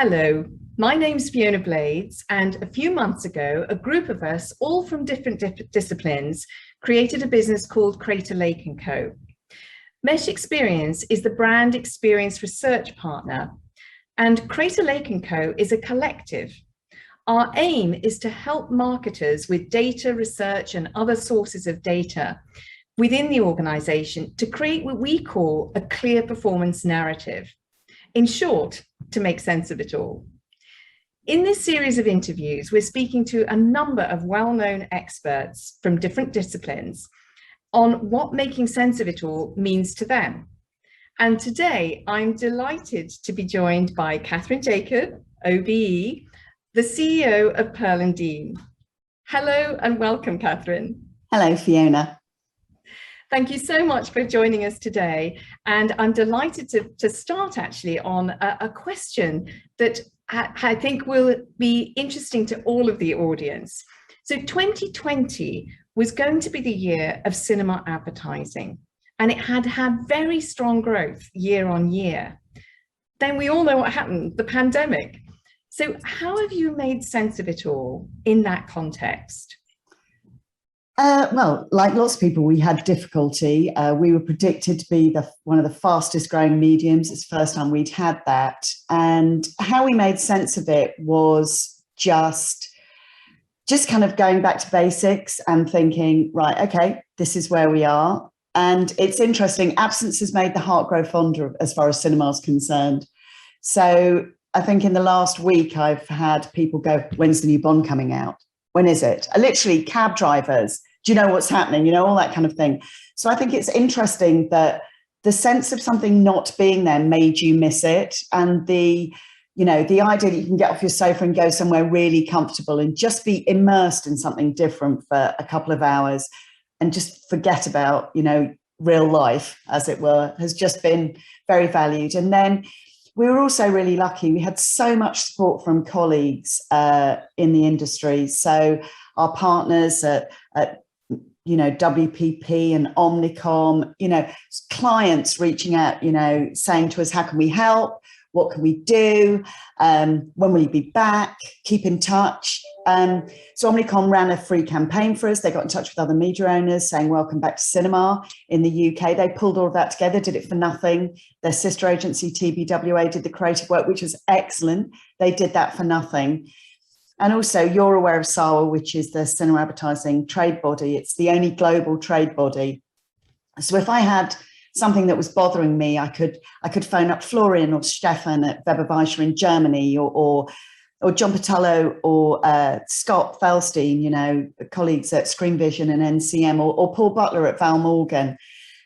Hello, my name's Fiona Blades, and a few months ago, a group of us, all from different disciplines, created a business called Crater Lake & Co. Mesh Experience is the brand experience research partner, and Crater Lake & Co is a collective. Our aim is to help marketers with data research and other sources of data within the organization to create what we call a clear performance narrative. In short, to make sense of it all. In this series of interviews, we're speaking to a number of well-known experts from different disciplines on what making sense of it all means to them. And today, I'm delighted to be joined by Kathryn Jacob, OBE, the CEO of Pearl & Dean. Hello and welcome, Kathryn. Hello, Fiona. Thank you so much for joining us today. And I'm delighted to start actually on a question that I think will be interesting to all of the audience. So 2020 was going to be the year of cinema advertising, and it had had very strong growth year on year. Then we all know what happened, the pandemic. So how have you made sense of it all in that context? Well, like lots of people, we had difficulty. We were predicted to be one of the fastest growing mediums. It's the first time we'd had that. And how we made sense of it was just kind of going back to basics and thinking, right, okay, this is where we are. And it's interesting, absence has made the heart grow fonder as far as cinema is concerned. So I think in the last week, I've had people go, when's the new Bond coming out? When is it? Literally cab drivers. Do you know what's happening? You know, all that kind of thing. So I think it's interesting that the sense of something not being there made you miss it. And the idea that you can get off your sofa and go somewhere really comfortable and just be immersed in something different for a couple of hours and just forget about, real life, as it were, has just been very valued. And then we were also really lucky. We had so much support from colleagues in the industry. So our partners at WPP and Omnicom, clients reaching out, saying to us, how can we help? What can we do? When will you be back? Keep in touch. So Omnicom ran a free campaign for us. They got in touch with other media owners saying, welcome back to cinema in the UK. They pulled all of that together, did it for nothing. Their sister agency, TBWA, did the creative work, which was excellent. They did that for nothing. And also, you're aware of SAWA, which is the cinema advertising trade body. It's the only global trade body. So if I had something that was bothering me, I could phone up Florian or Stefan at Weber Weischer in Germany, or John Patallo or Scott Felstein, colleagues at Screen Vision and NCM, or Paul Butler at Val Morgan.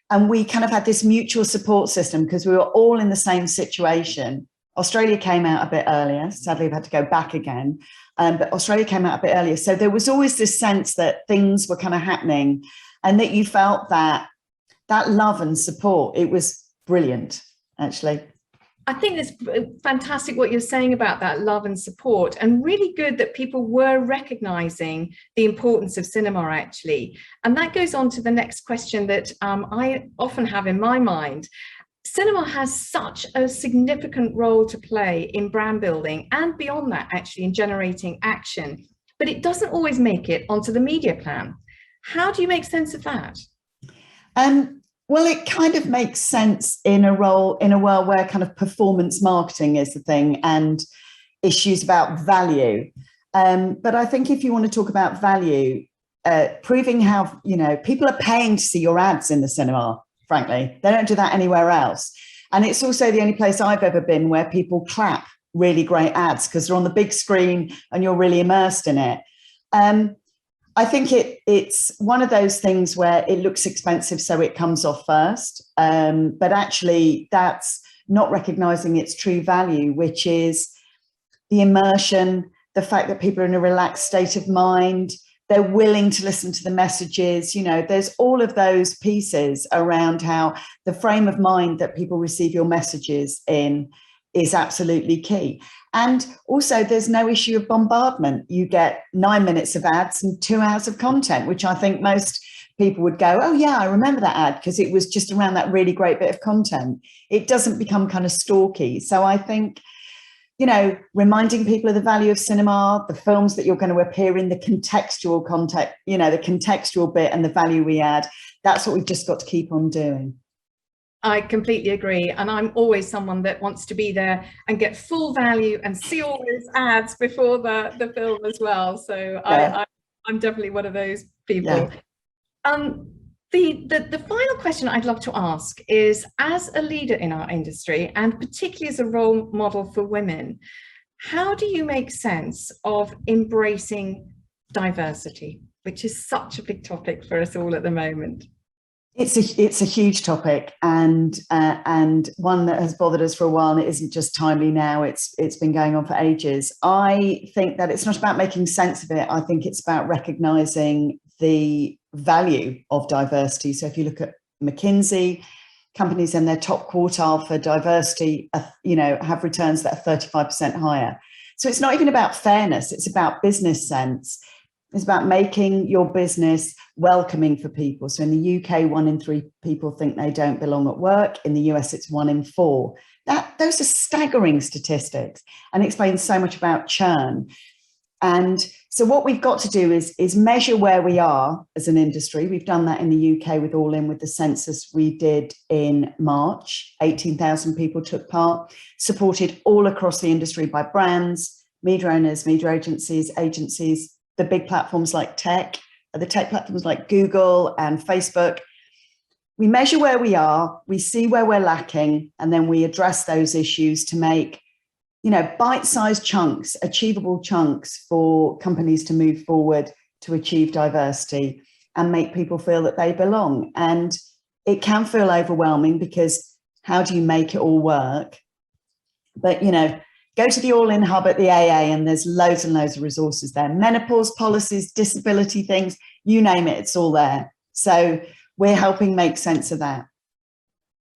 And we kind of had this mutual support system because we were all in the same situation. Australia came out a bit earlier. Sadly, we've had to go back again. But Australia came out a bit earlier. So there was always this sense that things were kind of happening and that you felt that love and support. It was brilliant, actually. I think it's fantastic what you're saying about that love and support, and really good that people were recognizing the importance of cinema, actually. And that goes on to the next question that I often have in my mind. Cinema has such a significant role to play in brand building and beyond that, actually, in generating action, but it doesn't always make it onto the media plan. How do you make sense of that? Well, it kind of makes sense in a world where kind of performance marketing is the thing and issues about value. But I think if you want to talk about value, proving how, people are paying to see your ads in the cinema. Frankly, they don't do that anywhere else. And it's also the only place I've ever been where people clap really great ads because they're on the big screen and you're really immersed in it. I think it's one of those things where it looks expensive, so it comes off first. But actually, that's not recognizing its true value, which is the immersion, the fact that people are in a relaxed state of mind. They're willing to listen to the messages. There's all of those pieces around how the frame of mind that people receive your messages in is absolutely key. And also there's no issue of bombardment. You get 9 minutes of ads and 2 hours of content, which I think most people would go, oh yeah, I remember that ad because it was just around that really great bit of content. It doesn't become kind of stalky. So I think you know, reminding people of the value of cinema, the films that you're going to appear in, the contextual context, you know, the contextual bit and the value we add. That's what we've just got to keep on doing. I completely agree. And I'm always someone that wants to be there and get full value and see all those ads before the film as well. So yeah. I'm definitely one of those people. Yeah. The final question I'd love to ask is, as a leader in our industry, and particularly as a role model for women, how do you make sense of embracing diversity, which is such a big topic for us all at the moment? It's a huge topic, and one that has bothered us for a while, and it isn't just timely now, it's been going on for ages. I think that it's not about making sense of it. I think it's about recognizing the value of diversity. So if you look at McKinsey, companies in their top quartile for diversity, you know, have returns that are 35% higher. So it's not even about fairness, it's about business sense. It's about making your business welcoming for people. So in the UK, 1 in 3 people think they don't belong at work. In the US, it's 1 in 4. Those are staggering statistics, and explain so much about churn. And so what we've got to do is measure where we are as an industry. We've done that in the UK with All In, with the census we did in March. 18,000 people took part, supported all across the industry by brands, media owners, media agencies, the big platforms like the tech platforms like Google and Facebook. We measure where we are, we see where we're lacking, and then we address those issues to make, you know, bite-sized chunks, achievable chunks for companies to move forward to achieve diversity and make people feel that they belong. And it can feel overwhelming, because how do you make it all work? But, you know, go to the All In Hub at the AA, and there's loads and loads of resources there. Menopause policies, disability things, you name it, it's all there. So we're helping make sense of that.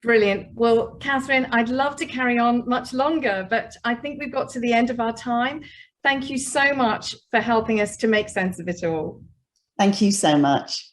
Brilliant. Well, Kathryn, I'd love to carry on much longer, but I think we've got to the end of our time. Thank you so much for helping us to make sense of it all. Thank you so much.